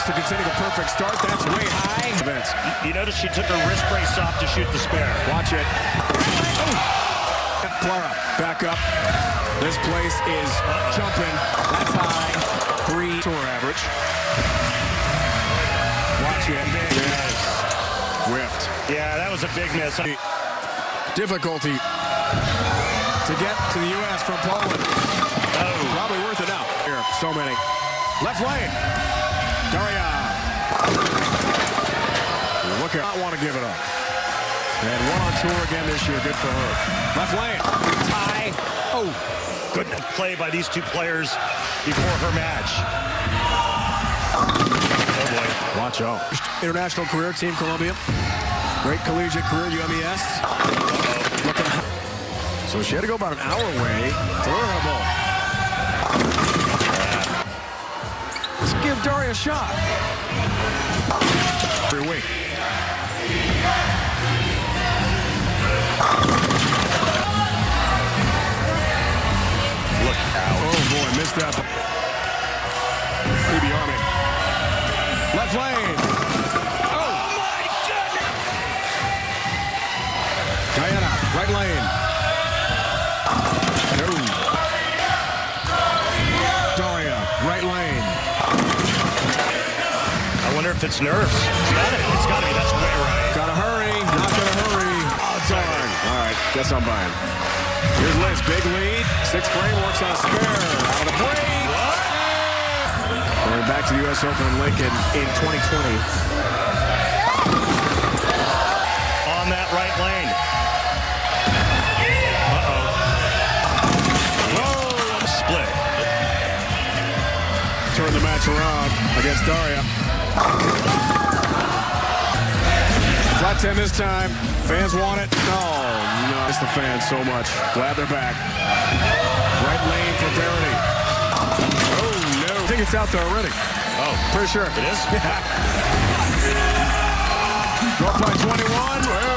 to continue the perfect start. That's way high. Vince. You notice she took her wrist brace off to shoot the spare. Watch it. Clara, back up. This place is jumping. That's high. 3 tour average. Watch it. Yes. Whiffed. Yeah, that was a big miss. Difficulty to get to the U.S. from Poland. Oh. Probably worth it now. Here, so many. Left lane. Daria. Look at, I want to give it up. And one on tour again this year. Good for her. Left lane. Tie. Oh, Good play by these two players before her match. Oh boy. watch out. International career, Team Columbia. Great collegiate career, UMES. So she had to go about an hour away to learn how to bowl. Let's give Daria a shot. Every week. Look out. Oh boy, missed that. PBA. Left lane. Oh my goodness. Diana, right lane. No. Daria, right lane. I wonder if it's nerves. It's gotta be. That's way right. Gotta hurry. Not gonna hurry. Oh, darn. All right, guess I'm buying. Here's Liz, big lead. 6th frame, works on a spare. Out of the break. Going back to the U.S. Open in Lincoln in 2020. On that right lane. Whoa, split. Turn the match around against Daria. Flat 10 this time. Fans want it. Oh, no. It's the fans so much. Glad they're back. Right lane for Verity. Oh, no. I think it's out there already. Oh, Pretty sure. it is? Go up by 21.